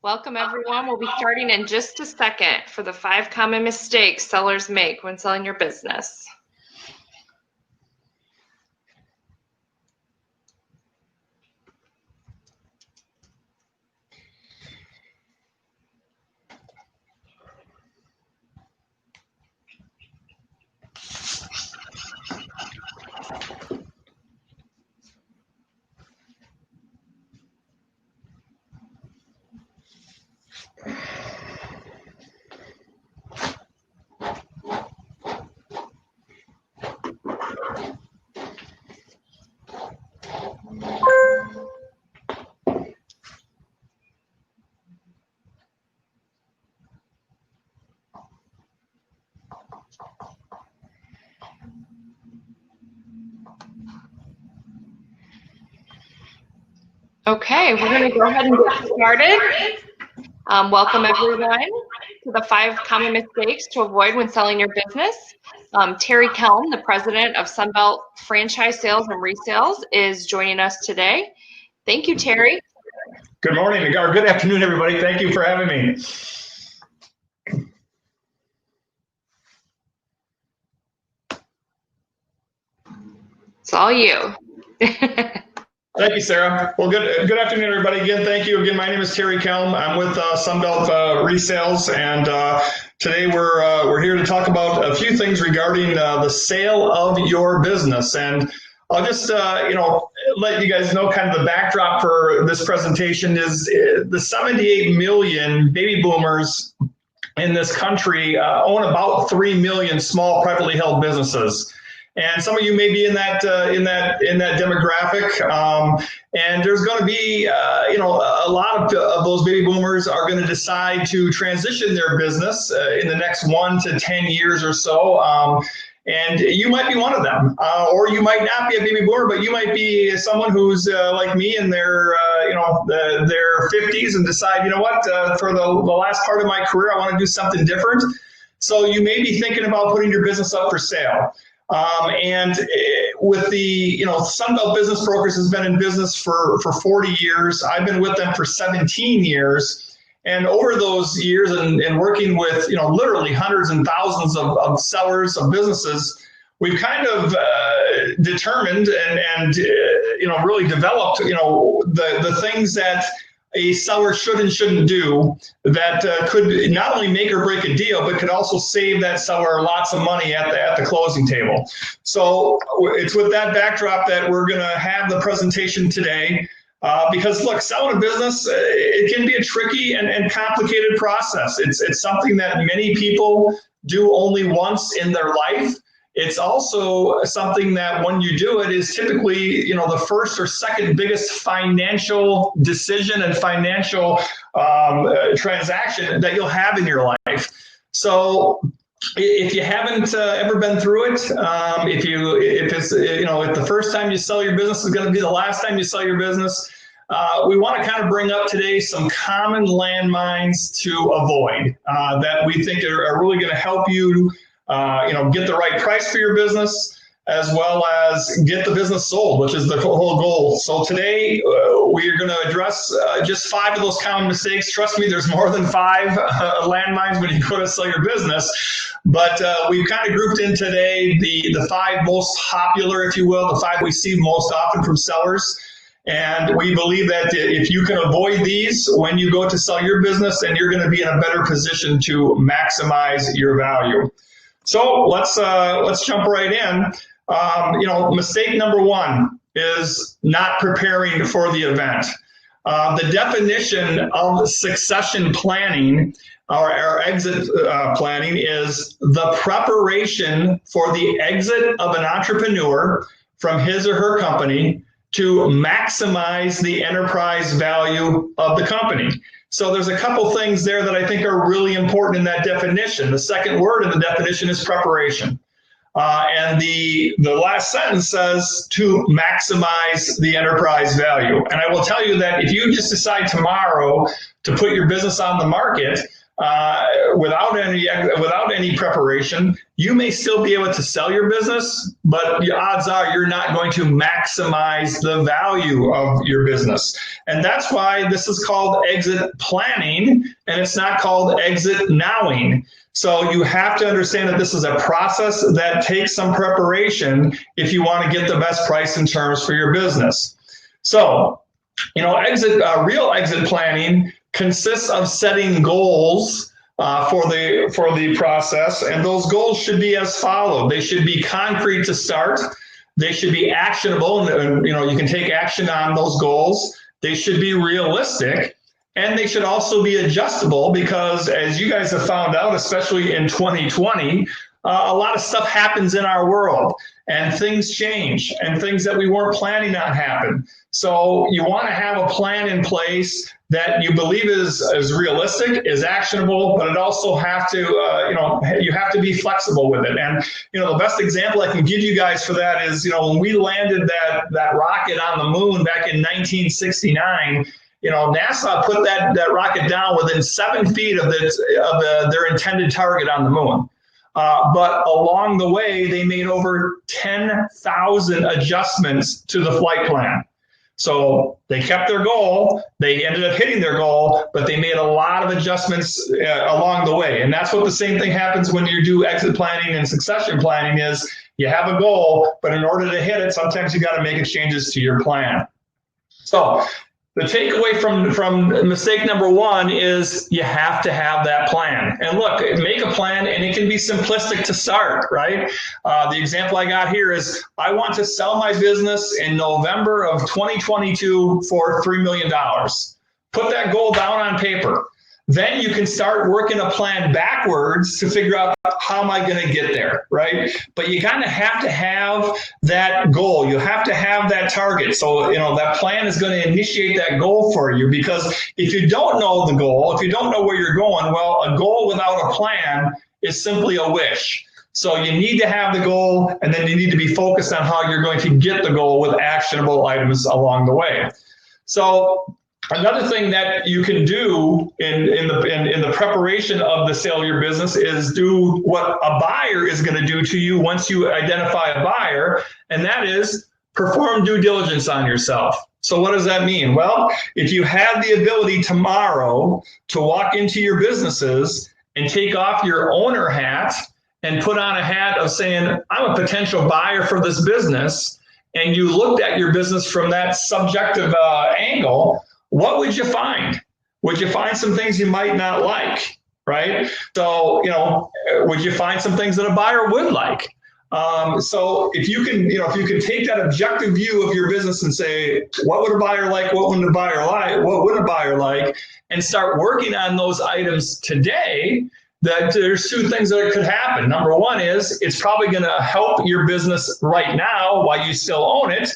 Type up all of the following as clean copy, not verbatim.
Welcome everyone. We'll be starting in just a second for the 5 common mistakes sellers make when selling your business. Okay, we're going to go ahead and get started. Welcome everyone to the 5 common mistakes to avoid when selling your business. Terry Kelm, the president of Sunbelt Franchise Sales and Resales, is joining us today. Thank you, Terry. Good morning, or good afternoon, everybody. Thank you for having me. It's all you. Thank you, Sarah. Well, good afternoon, everybody. Again, thank you. Again, my name is Terry Kelm. I'm with Sunbelt Re-sales, and today we're here to talk about a few things regarding the sale of your business. And I'll just let you guys know kind of the backdrop for this presentation is the 78 million baby boomers in this country own about 3 million small privately held businesses. And some of you may be in that demographic, and there's going to be a lot of those baby boomers are going to decide to transition their business in the next 1 to 10 years or so, and you might be one of them, or you might not be a baby boomer, but you might be someone who's like me in their their 50s and decide, you know what, for the last part of my career, I want to do something different. So you may be thinking about putting your business up for sale. And with the, Sunbelt Business Brokers has been in business for 40 years. I've been with them for 17 years. And over those years and working with, literally hundreds and thousands of sellers of businesses, we've kind of determined and really developed, the things that a seller should and shouldn't do that could not only make or break a deal, but could also save that seller lots of money at the closing table. So it's with that backdrop that we're going to have the presentation today. Because look, selling a business, it can be a tricky and complicated process. It's something that many people do only once in their life. It's also something that when you do it is typically, the first or second biggest financial decision and financial transaction that you'll have in your life. So if you haven't ever been through it, if the first time you sell your business is going to be the last time you sell your business, we want to kind of bring up today some common landmines to avoid that we think are really going to help you get the right price for your business, as well as get the business sold, which is the whole goal. So today we are going to address just 5 of those common mistakes. Trust me, there's more than 5 landmines when you go to sell your business. But we've kind of grouped in today the 5 most popular, if you will, the 5 we see most often from sellers. And we believe that if you can avoid these when you go to sell your business, then you're going to be in a better position to maximize your value. So let's jump right in. Mistake number 1 is not preparing for the event. The definition of succession planning or exit planning is the preparation for the exit of an entrepreneur from his or her company to maximize the enterprise value of the company. So there's a couple things there that I think are really important in that definition. The second word in the definition is preparation. And the last sentence says to maximize the enterprise value. And I will tell you that if you just decide tomorrow to put your business on the market, without any preparation, you may still be able to sell your business, but the odds are you're not going to maximize the value of your business. And that's why this is called exit planning, and it's not called exit nowing. So you have to understand that this is a process that takes some preparation if you want to get the best price and terms for your business. So, real exit planning consists of setting goals for the process, and those goals should be as follows. They should be concrete to start. They should be actionable, and you can take action on those goals. They should be realistic, and they should also be adjustable, because as you guys have found out, especially in 2020, a lot of stuff happens in our world, and things change, and things that we weren't planning on happen. So you want to have a plan in place that you believe is realistic, is actionable, but it also have to, you have to be flexible with it. And, the best example I can give you guys for that is, when we landed that rocket on the moon back in 1969, NASA put that rocket down within 7 feet of their intended target on the moon. But along the way, they made over 10,000 adjustments to the flight plan. So they kept their goal, they ended up hitting their goal, but they made a lot of adjustments along the way. And that's what the same thing happens when you do exit planning and succession planning is you have a goal, but in order to hit it, sometimes you got to make changes to your plan. So the takeaway from mistake number one is you have to have that plan. And look, make a plan, and it can be simplistic to start, right? The example I got here is I want to sell my business in November of 2022 for $3 million. Put that goal down on paper. Then you can start working a plan backwards to figure out how am I going to get there, right? But you kind of have to have that goal. You have to have that target. So, that plan is going to initiate that goal for you, because if you don't know the goal, if you don't know where you're going, well, a goal without a plan is simply a wish. So you need to have the goal, and then you need to be focused on how you're going to get the goal with actionable items along the way. So another thing that you can do in the preparation of the sale of your business is do what a buyer is going to do to you once you identify a buyer, and that is perform due diligence on yourself. So what does that mean? Well, if you have the ability tomorrow to walk into your businesses and take off your owner hat and put on a hat of saying, I'm a potential buyer for this business, and you looked at your business from that subjective angle, what would you find? Would you find some things you might not like, right? So, would you find some things that a buyer would like? So if you can take that objective view of your business and say, what would a buyer like? What wouldn't a buyer like? What would a buyer like? And start working on those items today, that there's two things that could happen. Number one is it's probably going to help your business right now while you still own it.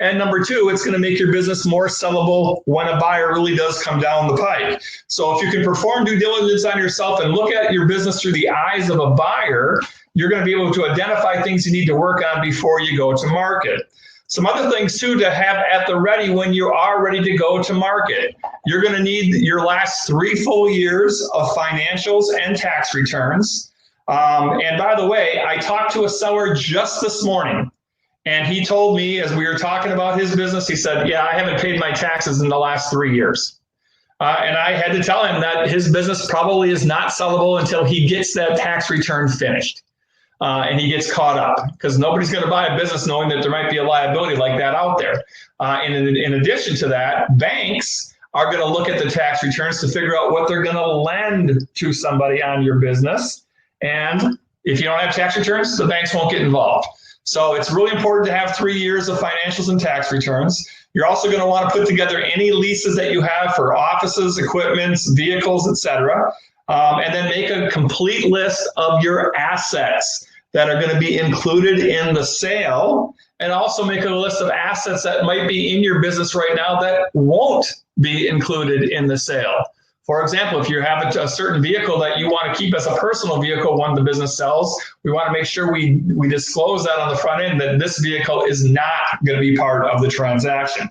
And number two, it's going to make your business more sellable when a buyer really does come down the pike. So if you can perform due diligence on yourself and look at your business through the eyes of a buyer, you're going to be able to identify things you need to work on before you go to market. Some other things too to have at the ready when you are ready to go to market. You're going to need your last 3 full years of financials and tax returns. And by the way, I talked to a seller just this morning. And he told me, as we were talking about his business, he said, yeah, I haven't paid my taxes in the last 3 years. And I had to tell him that his business probably is not sellable until he gets that tax return finished. And he gets caught up, because nobody's going to buy a business knowing that there might be a liability like that out there. And in addition to that, banks are going to look at the tax returns to figure out what they're going to lend to somebody on your business. And if you don't have tax returns, the banks won't get involved. So it's really important to have 3 years of financials and tax returns. You're also going to want to put together any leases that you have for offices, equipments, vehicles, etc. And then make a complete list of your assets that are going to be included in the sale, and also make a list of assets that might be in your business right now that won't be included in the sale. For example, if you have a certain vehicle that you want to keep as a personal vehicle when the business sells, we want to make sure we disclose that on the front end, that this vehicle is not going to be part of the transaction.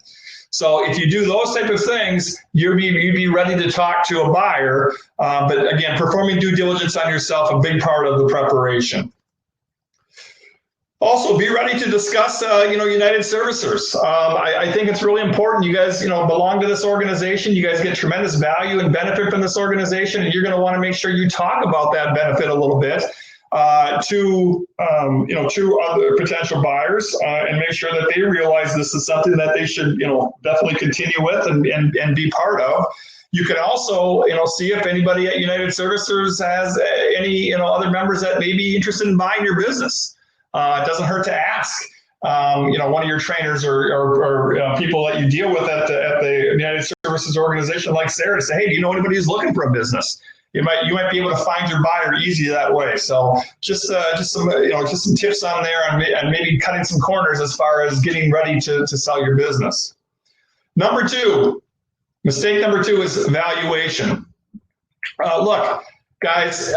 So if you do those type of things, you'd be ready to talk to a buyer. But again, performing due diligence on yourself, a big part of the preparation. Also, be ready to discuss, United Servicers. I think it's really important. You guys, belong to this organization. You guys get tremendous value and benefit from this organization, and you're going to want to make sure you talk about that benefit a little bit to other potential buyers, and make sure that they realize this is something that they should, definitely continue with and be part of. You can also, see if anybody at United Servicers has any, other members that may be interested in buying your business. It doesn't hurt to ask, one of your trainers or people that you deal with at the United Services organization like Sarah, to say, hey, do you know anybody who's looking for a business? You might be able to find your buyer easy that way. So just some tips on there and maybe cutting some corners as far as getting ready to sell your business. Mistake number two is valuation. Look. Guys,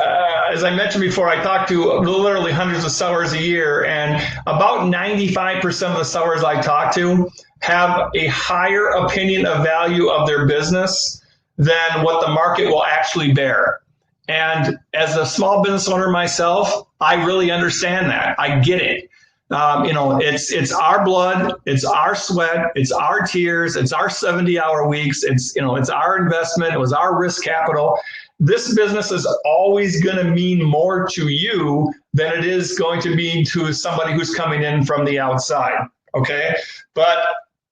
as I mentioned before, I talk to literally hundreds of sellers a year, and about 95% of the sellers I talk to have a higher opinion of value of their business than what the market will actually bear. And as a small business owner myself, I really understand that. I get it. It's our blood, it's our sweat, it's our tears, it's our 70-hour weeks, it's our investment, it was our risk capital. This business is always going to mean more to you than it is going to mean to somebody who's coming in from the outside, okay? But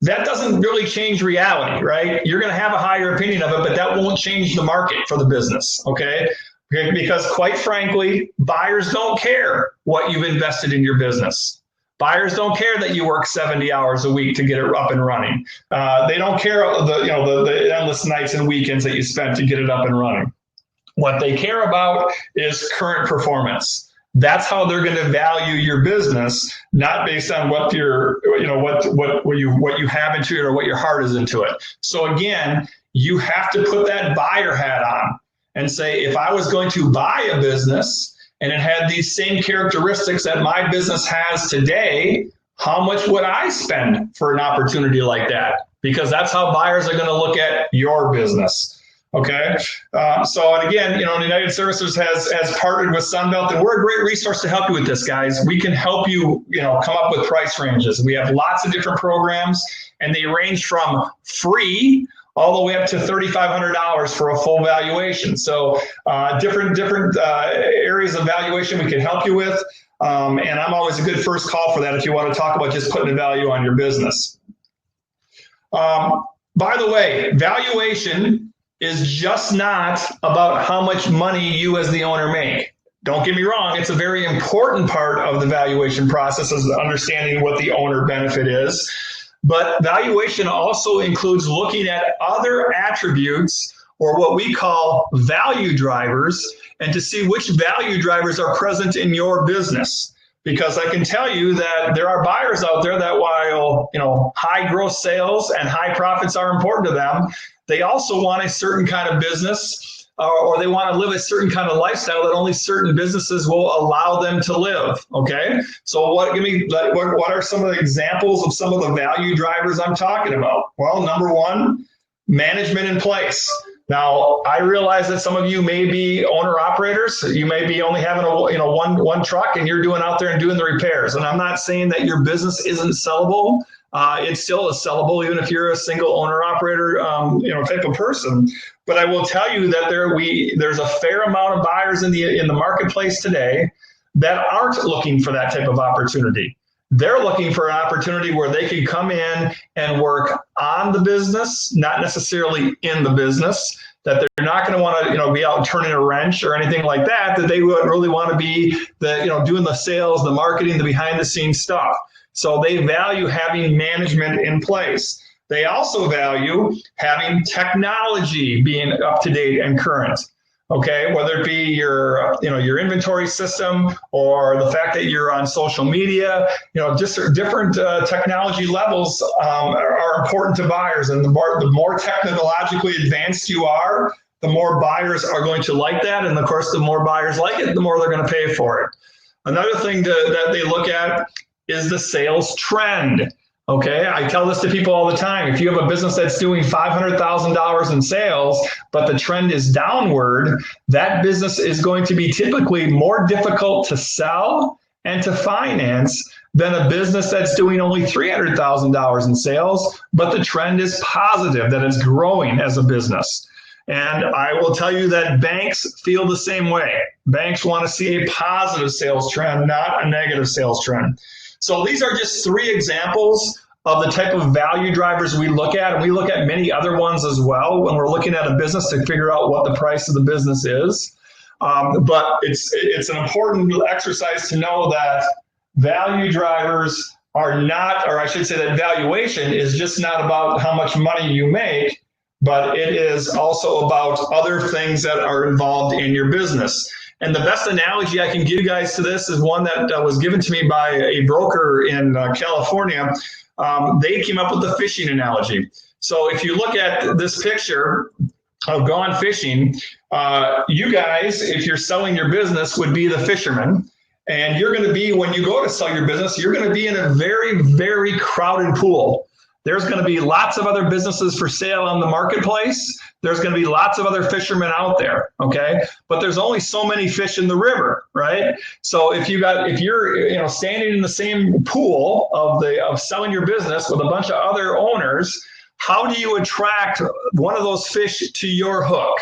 that doesn't really change reality, right? You're going to have a higher opinion of it, but that won't change the market for the business, okay? Because quite frankly, buyers don't care what you've invested in your business. Buyers don't care that you work 70 hours a week to get it up and running. They don't care the endless nights and weekends that you spent to get it up and running. What they care about is current performance. That's how they're going to value your business, not based on what you have into it or what your heart is into it. So again, you have to put that buyer hat on and say, if I was going to buy a business and it had these same characteristics that my business has today, how much would I spend for an opportunity like that? Because that's how buyers are going to look at your business. Okay. And again, United Servicers has partnered with Sunbelt, and we're a great resource to help you with this, guys. We can help you, come up with price ranges. We have lots of different programs, and they range from free all the way up to $3,500 for a full valuation. So different areas of valuation we can help you with. And I'm always a good first call for that if you want to talk about just putting a value on your business. By the way, valuation is just not about how much money you as the owner make. Don't get me wrong, it's a very important part of the valuation process, is understanding what the owner benefit is. But valuation also includes looking at other attributes, or what we call value drivers, and to see which value drivers are present in your business. Because I can tell you that there are buyers out there that while, high gross sales and high profits are important to them, they also want a certain kind of business, or they want to live a certain kind of lifestyle that only certain businesses will allow them to live. Okay, so what are some of the examples of some of the value drivers I'm talking about? Well, number one, management in place. Now, I realize that some of you may be owner operators. You may be only having one truck, and you're out there and doing the repairs. And I'm not saying that your business isn't sellable. It still is sellable, even if you're a single owner operator, type of person. But I will tell you that there's a fair amount of buyers in the marketplace today that aren't looking for that type of opportunity. They're looking for an opportunity where they can come in and work on the business, not necessarily in the business. That they're not going to want to, be out turning a wrench or anything like that. That they would really want to be doing the sales, the marketing, the behind the scenes stuff. So they value having management in place. They also value having technology being up to date and current. Okay, whether it be your inventory system or the fact that you're on social media, just different technology levels are important to buyers. And the more technologically advanced you are, the more buyers are going to like that. And of course, the more buyers like it, the more they're going to pay for it. Another thing that they look at is the sales trend. Okay, I tell this to people all the time. If you have a business that's doing $500,000 in sales, but the trend is downward, that business is going to be typically more difficult to sell and to finance than a business that's doing only $300,000 in sales, but the trend is positive, that it's growing as a business. And I will tell you that banks feel the same way. Banks want to see a positive sales trend, not a negative sales trend. So these are just 3 examples of the type of value drivers we look at. And we look at many other ones as well when we're looking at a business to figure out what the price of the business is. But it's an important exercise to know that value drivers are not, or I should say that valuation is just not about how much money you make, but it is also about other things that are involved in your business. And the best analogy I can give you guys to this is one that was given to me by a broker in California. They came up with the fishing analogy. So if you look at this picture of gone fishing, you guys, if you're selling your business, would be the fishermen. And you're going to be, when you go to sell your business, you're going to be in a very, very crowded pool. There's going to be lots of other businesses for sale on the marketplace. There's going to be lots of other fishermen out there, okay? But there's only so many fish in the river, right? So if you're standing in the same pool of selling your business with a bunch of other owners, how do you attract one of those fish to your hook,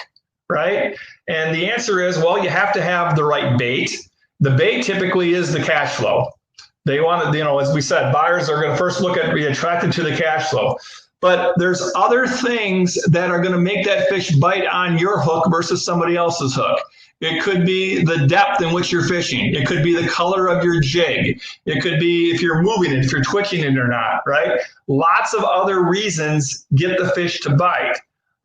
right? And the answer is, well, you have to have the right bait. The bait typically is the cash flow. They want to, as we said, buyers are going to first be attracted to the cash flow. But there's other things that are going to make that fish bite on your hook versus somebody else's hook. It could be the depth in which you're fishing. It could be the color of your jig. It could be if you're moving it, if you're twitching it or not, right? Lots of other reasons get the fish to bite.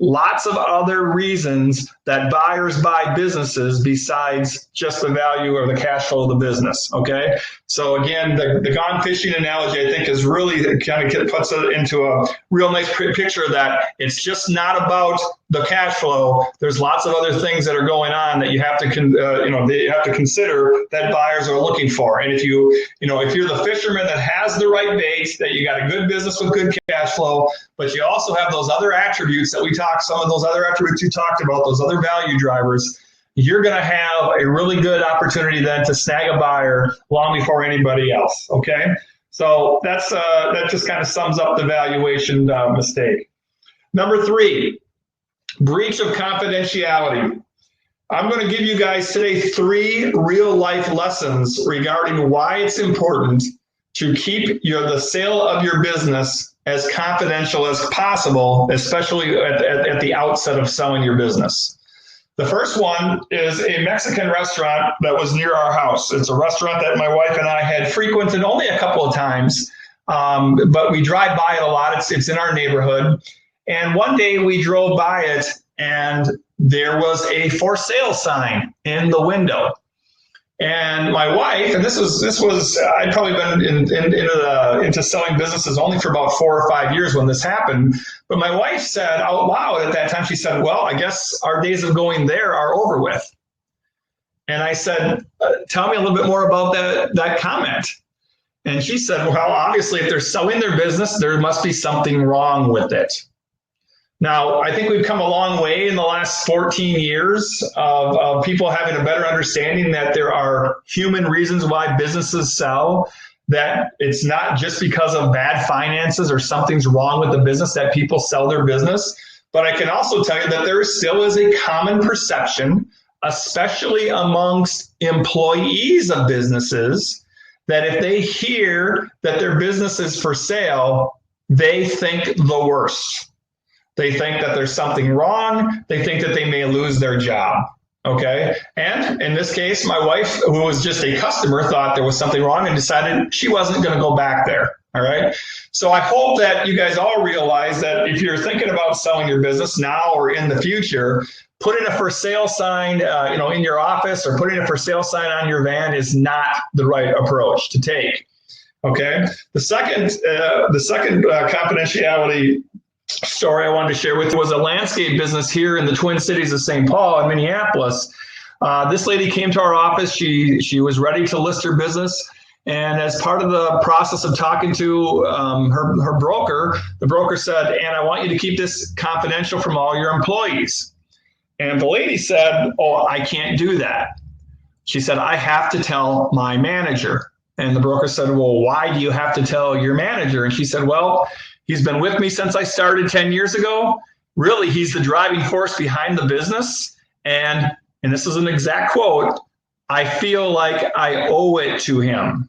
Lots of other reasons that buyers buy businesses besides just the value or the cash flow of the business, okay? So again, the gone fishing analogy, I think, is really kind of puts it into a real nice picture that it's just not about the cash flow. There's lots of other things that are going on that you have to, they have to consider that buyers are looking for. And if if you're the fisherman that has the right bait, that you got a good business with good cash flow, but you also have those other attributes that we talked, some of those other attributes you talked about, those other value drivers, you're going to have a really good opportunity then to snag a buyer long before anybody else, okay? So that just kind of sums up the valuation mistake. Number 3, breach of confidentiality. I'm going to give you guys today 3 real life lessons regarding why it's important to keep the sale of your business as confidential as possible, especially at the outset of selling your business. The first one is a Mexican restaurant that was near our house. It's a restaurant that my wife and I had frequented only a couple of times, but we drive by it a lot. It's in our neighborhood. And one day we drove by it and there was a for sale sign in the window. And my wife, and this was I'd probably been into selling businesses only for about 4 or 5 years when this happened. But my wife said out loud at that time, she said, "Well, I guess our days of going there are over with." And I said, "Tell me a little bit more about that comment." And she said, "Well, obviously, if they're selling their business, there must be something wrong with it." Now, I think we've come a long way in the last 14 years of people having a better understanding that there are human reasons why businesses sell, that it's not just because of bad finances or something's wrong with the business that people sell their business. But I can also tell you that there still is a common perception, especially amongst employees of businesses, that if they hear that their business is for sale, they think the worst. They think that there's something wrong. They think that they may lose their job, okay? And in this case, my wife, who was just a customer, thought there was something wrong and decided she wasn't going to go back there, all right? So I hope that you guys all realize that if you're thinking about selling your business now or in the future, putting a for sale sign, in your office or putting a for sale sign on your van is not the right approach to take, okay? The second confidentiality story I wanted to share with you was a landscape business here in the Twin Cities of St. Paul and Minneapolis. This lady came to our office. She was ready to list her business, And as part of the process of talking to her broker, the broker said, "And I want you to keep this confidential from all your employees." And the lady said, "Oh, I can't do that." She said, "I have to tell my manager." And the broker said, "Well, why do you have to tell your manager?" And she said, "Well, he's been with me since I started 10 years ago. Really, he's the driving force behind the business. And this is an exact quote, I feel like I owe it to him."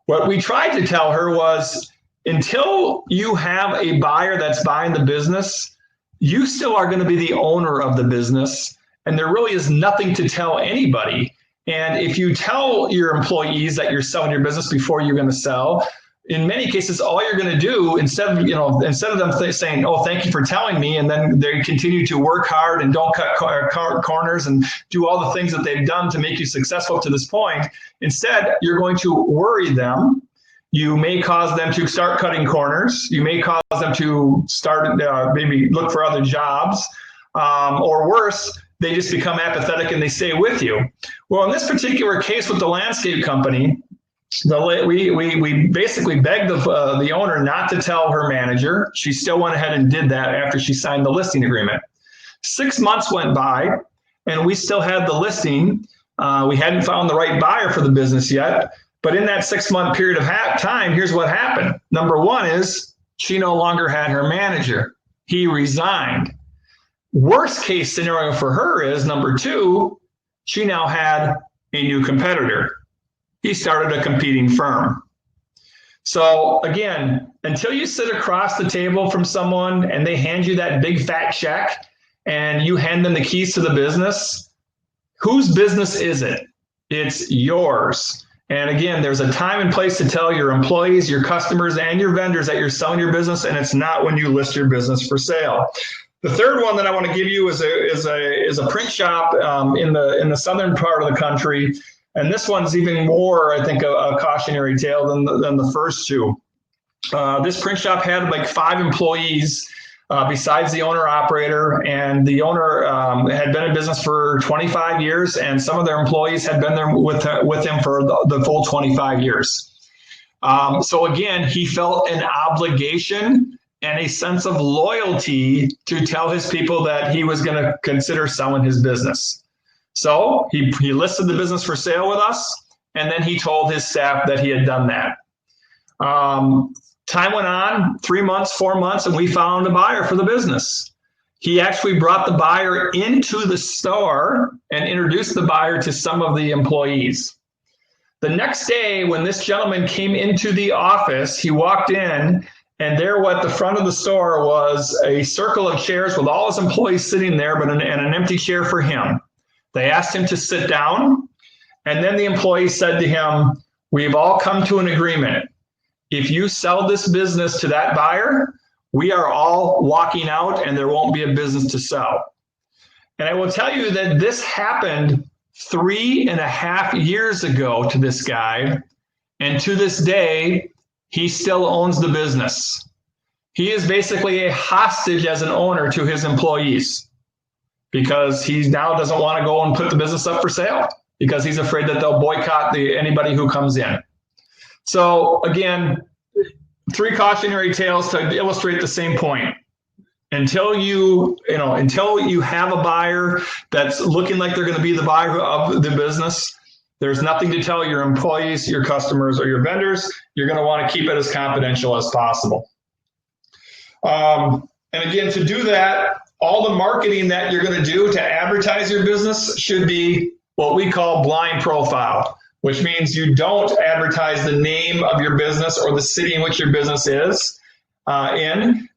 What we tried to tell her was, until you have a buyer that's buying the business, you still are going to be the owner of the business. And there really is nothing to tell anybody. And if you tell your employees that you're selling your business before you're going to sell, in many cases, all you're going to do, instead of them saying, "Oh, thank you for telling me," and then they continue to work hard and don't cut corners and do all the things that they've done to make you successful to this point, instead, you're going to worry them. You may cause them to start cutting corners. You may cause them to start maybe look for other jobs, or worse, they just become apathetic and they stay with you. Well, in this particular case with the landscape company, we basically begged the owner not to tell her manager. She still went ahead and did that after she signed the listing agreement. 6 months went by, and we still had the listing. We hadn't found the right buyer for the business yet. But in that 6-month period of time, here's what happened. Number one is she no longer had her manager. He resigned. Worst case scenario for her is, number two, she now had a new competitor. He started a competing firm. So again, until you sit across the table from someone and they hand you that big fat check and you hand them the keys to the business, whose business is it? It's yours. And again, there's a time and place to tell your employees, your customers, and your vendors that you're selling your business, and it's not when you list your business for sale. The third one that I want to give you is a print shop in the southern part of the country. And this one's even more, I think, a cautionary tale than the first two. This print shop had like 5 employees besides the owner-operator, and the owner had been in business for 25 years, and some of their employees had been there with him for the full 25 years. So again, he felt an obligation and a sense of loyalty to tell his people that he was going to consider selling his business. So he listed the business for sale with us, and then he told his staff that he had done that. Time went on, 3 months, 4 months, and we found a buyer for the business. He actually brought the buyer into the store and introduced the buyer to some of the employees. The next day, when this gentleman came into the office, he walked in, and there at the front of the store was a circle of chairs with all his employees sitting there, and an empty chair for him. They asked him to sit down, and then the employee said to him, "We've all come to an agreement. If you sell this business to that buyer, we are all walking out and there won't be a business to sell." And I will tell you that this happened 3.5 years ago to this guy. And to this day, he still owns the business. He is basically a hostage as an owner to his employees because he now doesn't want to go and put the business up for sale because he's afraid that they'll boycott anybody who comes in. So again, 3 cautionary tales to illustrate the same point. Until you have a buyer that's looking like they're going to be the buyer of the business, there's nothing to tell your employees, your customers, or your vendors. You're going to want to keep it as confidential as possible. And again, to do that, all the marketing that you're going to do to advertise your business should be what we call blind profile, which means you don't advertise the name of your business or the city in which your business is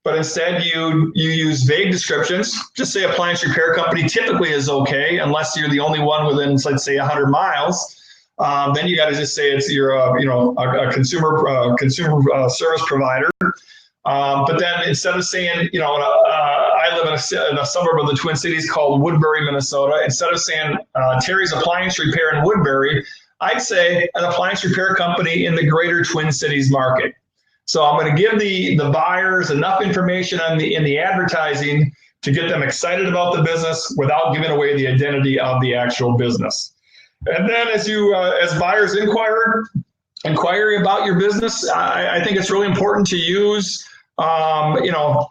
but instead you use vague descriptions. Just say appliance repair company typically is okay, unless you're the only one within, let's say, 100 miles. Then you got to just say you're a consumer service provider. But then instead of saying, I live in a suburb of the Twin Cities called Woodbury, Minnesota. Instead of saying Terry's Appliance Repair in Woodbury, I'd say an appliance repair company in the greater Twin Cities market. So I'm going to give the buyers enough information in the advertising to get them excited about the business without giving away the identity of the actual business. And then as buyers inquire, inquiry about your business, I think it's really important to use a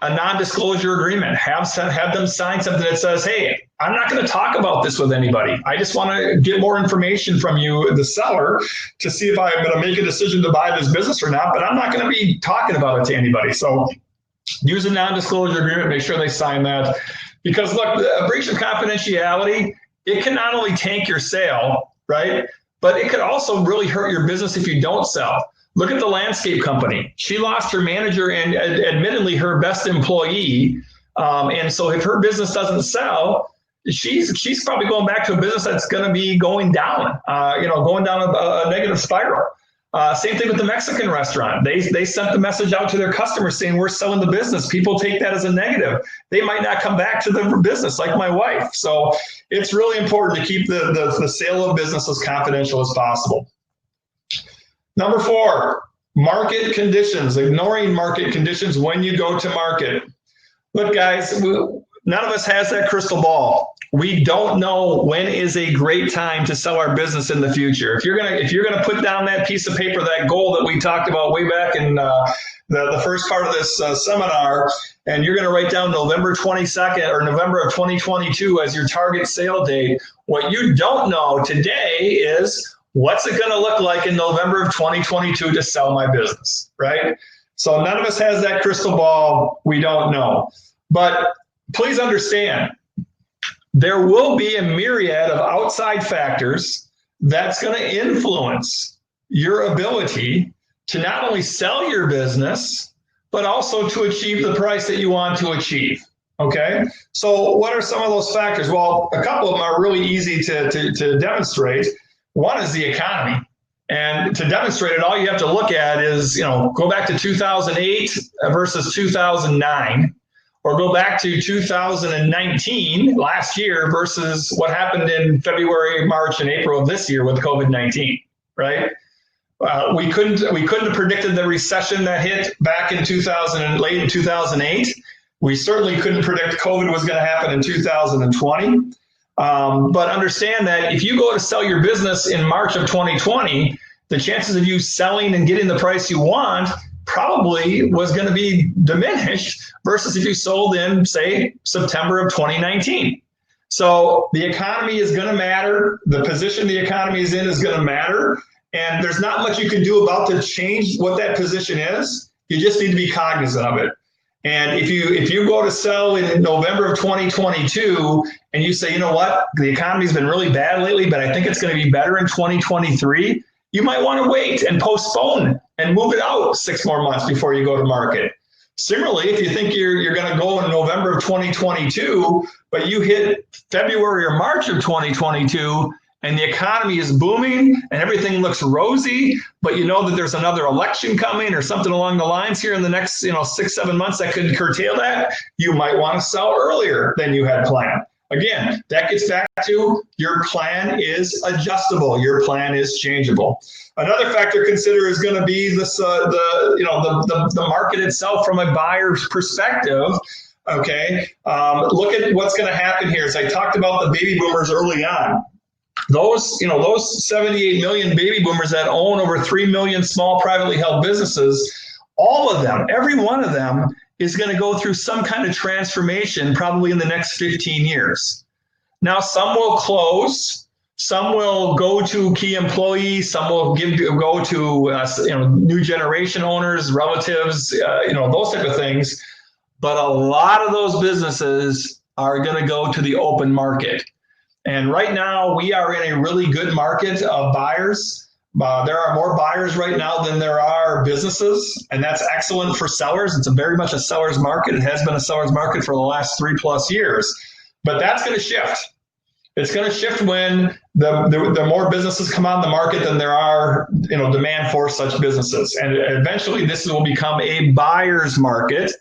non-disclosure agreement. Have them sign something that says, hey, I'm not going to talk about this with anybody. I just want to get more information from you, the seller, to see if I'm going to make a decision to buy this business or not, but I'm not going to be talking about it to anybody. So use a non-disclosure agreement, make sure they sign that. Because look, a breach of confidentiality, it can not only tank your sale, right? But it could also really hurt your business if you don't sell. Look at the landscape company. She lost her manager and admittedly her best employee. And so if her business doesn't sell, she's probably going back to a business that's going to be going down, going down a negative spiral. Same thing with the Mexican restaurant. They sent the message out to their customers saying, we're selling the business. People take that as a negative. They might not come back to the business, like my wife. So it's really important to keep the sale of business as confidential as possible. Number 4, market conditions, ignoring market conditions when you go to market. Look, guys, none of us has that crystal ball. We don't know when is a great time to sell our business in the future. If you're gonna put down that piece of paper, that goal that we talked about way back in the first part of this seminar, and you're gonna write down November 22nd or November of 2022 as your target sale date, what you don't know today is what's it gonna look like in November of 2022 to sell my business, right? So none of us has that crystal ball. We don't know. But please understand, there will be a myriad of outside factors that's going to influence your ability to not only sell your business, but also to achieve the price that you want to achieve. Okay? So what are some of those factors? Well, a couple of them are really easy to demonstrate. One is the economy. And to demonstrate it, all you have to look at is, go back to 2008 versus 2009. Or go back to 2019, last year, versus what happened in February, March, and April of this year with COVID-19, right? We couldn't have predicted the recession that hit back in late in 2008. We certainly couldn't predict COVID was going to happen in 2020. But understand that if you go to sell your business in March of 2020, the chances of you selling and getting the price you want probably was going to be diminished versus if you sold in, say, September of 2019. So the economy is going to matter. The position the economy is in is going to matter. And there's not much you can do about to change what that position is. You just need to be cognizant of it. And if you go to sell in November of 2022 and you say, you know what, the economy's been really bad lately, but I think it's going to be better in 2023, you might want to wait and postpone and move it out 6 more months before you go to market. Similarly, if you think you're going to go in November of 2022, but you hit February or March of 2022 and the economy is booming and everything looks rosy, but you know that there's another election coming or something along the lines here in the next 6, 7 months that could curtail that, you might want to sell earlier than you had planned. Again, that gets back to your plan is adjustable. Your plan is changeable. Another factor to consider is going to be this, the market itself from a buyer's perspective. Okay, look at what's going to happen here. As I talked about the baby boomers early on, those 78 million baby boomers that own over 3 million small privately held businesses, all of them, every one of them, is going to go through some kind of transformation probably in the next 15 years. Now, some will close, some will go to key employees, some will go to new generation owners, relatives, those type of things. But a lot of those businesses are going to go to the open market. And right now, we are in a really good market of buyers. There are more buyers right now than there are businesses, and that's excellent for sellers. It's very much a seller's market. It has been a seller's market for the last 3+ years, but that's going to shift. It's going to shift when the more businesses come on the market than there are, demand for such businesses. And eventually, this will become a buyer's market.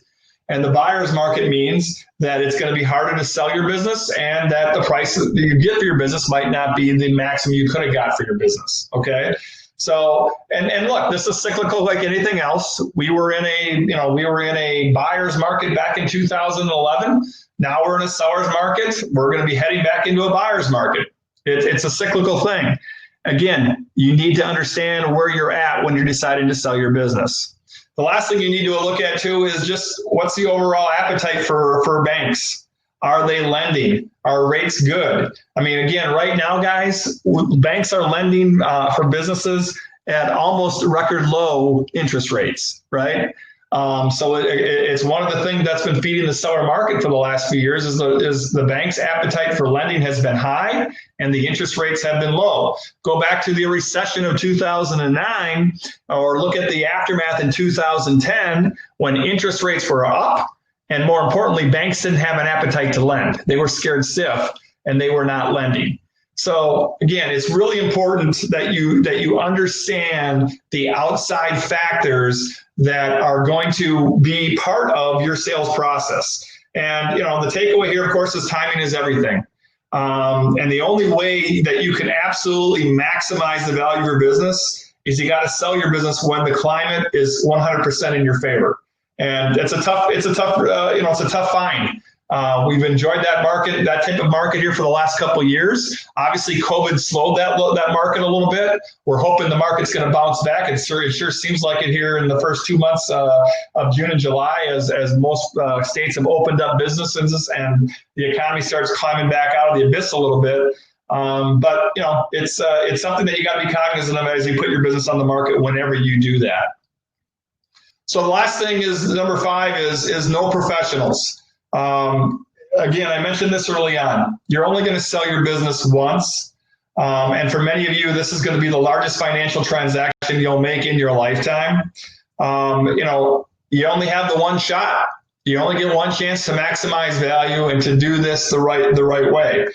And the buyer's market means that it's going to be harder to sell your business and that the price that you get for your business might not be the maximum you could have got for your business. Okay. So, and look, this is cyclical like anything else. We were in a buyer's market back in 2011. Now we're in a seller's market. We're going to be heading back into a buyer's market. It's a cyclical thing. Again, you need to understand where you're at when you're deciding to sell your business. The last thing you need to look at too is just what's the overall appetite for banks? Are they lending? Are rates good? I mean, again, right now, guys, banks are lending for businesses at almost record low interest rates, right? So it's one of the things that's been feeding the seller market for the last few years is the bank's appetite for lending has been high and the interest rates have been low. Go back to the recession of 2009 or look at the aftermath in 2010 when interest rates were up and more importantly, banks didn't have an appetite to lend. They were scared stiff and they were not lending. So again, it's really important that you understand the outside factors that are going to be part of your sales process. And the takeaway here, of course, is timing is everything. And the only way that you can absolutely maximize the value of your business is you got to sell your business when the climate is 100% in your favor. And it's a tough find. We've enjoyed that type of market here for the last couple of years. Obviously, COVID slowed that market a little bit. We're hoping the market's going to bounce back. It sure seems like it here in the first 2 months of June and July, as most states have opened up businesses and the economy starts climbing back out of the abyss a little bit. But it's something that you got to be cognizant of as you put your business on the market whenever you do that. So the last thing is number 5 is no professionals. Again, I mentioned this early on. You're only going to sell your business once. And for many of you, this is going to be the largest financial transaction you'll make in your lifetime. You only have the one shot. You only get one chance to maximize value and to do this the right way.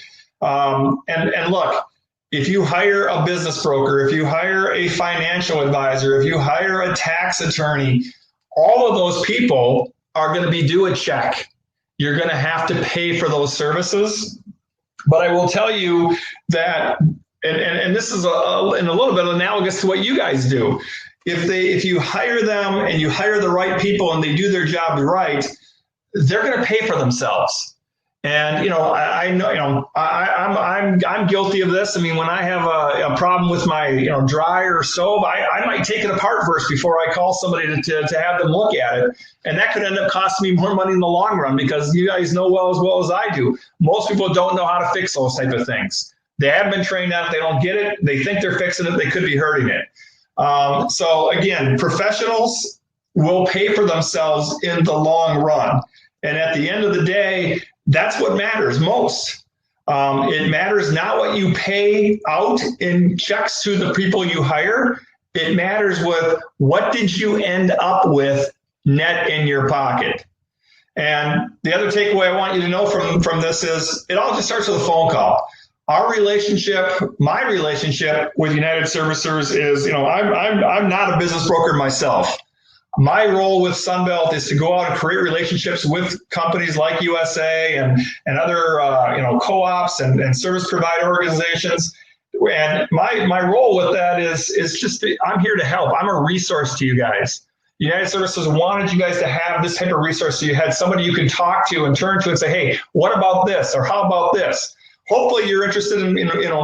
And look, if you hire a business broker, if you hire a financial advisor, if you hire a tax attorney, all of those people are going to be due a check. You're going to have to pay for those services. But I will tell you that, and this is in a little bit analogous to what you guys do. If you hire them and you hire the right people and they do their job right, they're going to pay for themselves. And I know I'm guilty of this. I mean, when I have a problem with my dryer or stove, I might take it apart first before I call somebody to have them look at it, and that could end up costing me more money in the long run because you guys know as well as I do. Most people don't know how to fix those type of things. They haven't been trained on it. They don't get it. They think they're fixing it. They could be hurting it. So again, professionals will pay for themselves in the long run, and at the end of the day, that's what matters most. It matters not what you pay out in checks to the people you hire. It matters with what did you end up with net in your pocket. And the other takeaway I want you to know from this is it all just starts with a phone call. Our relationship, my relationship with United Servicers is, I'm not a business broker myself. My role with Sunbelt is to go out and create relationships with companies like USA and other co-ops and service provider organizations. And my role with that is just I'm here to help. I'm a resource to you guys. United Services wanted you guys to have this type of resource so you had somebody you could talk to and turn to and say, hey, what about this? Or how about this? Hopefully you're interested in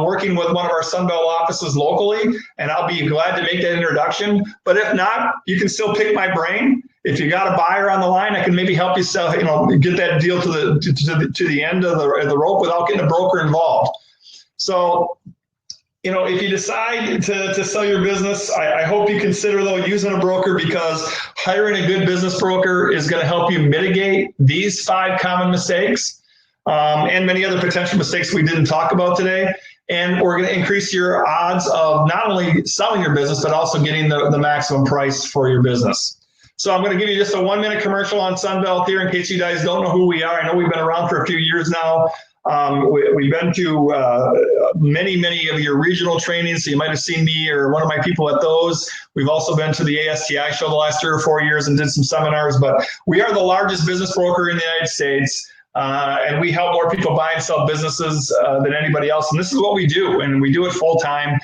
working with one of our Sunbelt offices locally, and I'll be glad to make that introduction. But if not, you can still pick my brain. If you got a buyer on the line, I can maybe help you sell, get that deal to the end of the rope without getting a broker involved. So, if you decide to sell your business, I hope you consider though using a broker, because hiring a good business broker is going to help you mitigate these 5 common mistakes. And many other potential mistakes we didn't talk about today. And we're going to increase your odds of not only selling your business, but also getting the maximum price for your business. So I'm going to give you just a 1-minute commercial on Sunbelt here in case you guys don't know who we are. I know we've been around for a few years now. We've been to many of your regional trainings, so you might have seen me or one of my people at those. We've also been to the ASTI show the last 3 or 4 years and did some seminars, but we are the largest business broker in the United States. And we help more people buy and sell businesses than anybody else. And this is what we do, and we do it full time.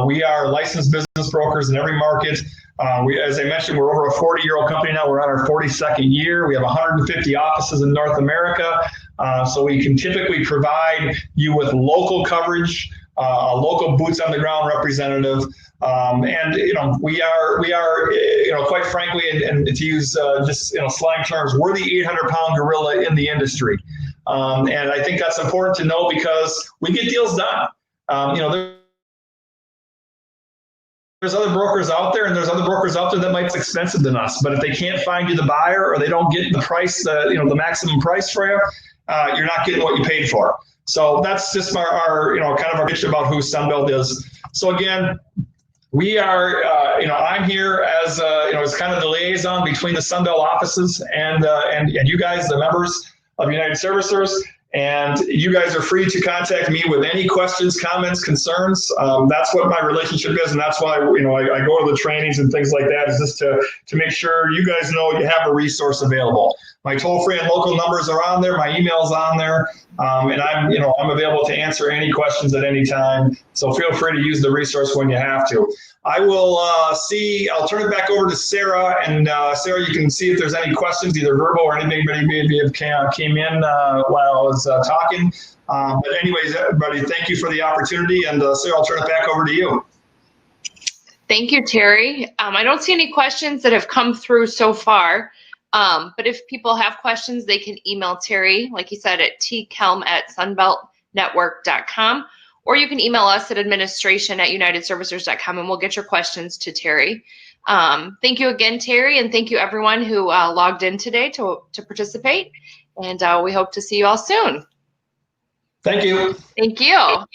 We are licensed business brokers in every market. As I mentioned, we're over a 40-year-old company now. We're on our 42nd year. We have 150 offices in North America. So we can typically provide you with local coverage a local boots on the ground representative. And we are quite frankly, and to use just slang terms, we're the 800-pound gorilla in the industry. And I think that's important to know because we get deals done. There's other brokers out there, and there's other brokers out there that might be expensive than us. But if they can't find you the buyer, or they don't get the price, the maximum price for you, you're not getting what you paid for. So that's just our kind of our pitch about who Sunbelt is. So again, we are, I'm here as as kind of the liaison between the Sunbelt offices and you guys, the members of United Servicers. And you guys are free to contact me with any questions, comments, concerns. That's what my relationship is, and that's why I go to the trainings and things like that, is just to make sure you guys know you have a resource available. My toll-free and local numbers are on there. My email's on there, and I'm available to answer any questions at any time. So feel free to use the resource when you have to. I will I'll turn it back over to Sarah, and Sarah, you can see if there's any questions, either verbal or anything maybe came in while I was talking. But anyways, everybody, thank you for the opportunity, and Sarah, I'll turn it back over to you. Thank you, Terry. I don't see any questions that have come through so far, but if people have questions, they can email Terry, like he said, at tkelm@sunbeltnetwork.com. Or you can email us at administration@unitedservicers.com, and we'll get your questions to Terry. Thank you again, Terry, and thank you everyone who logged in today to participate. And we hope to see you all soon. Thank you. Thank you.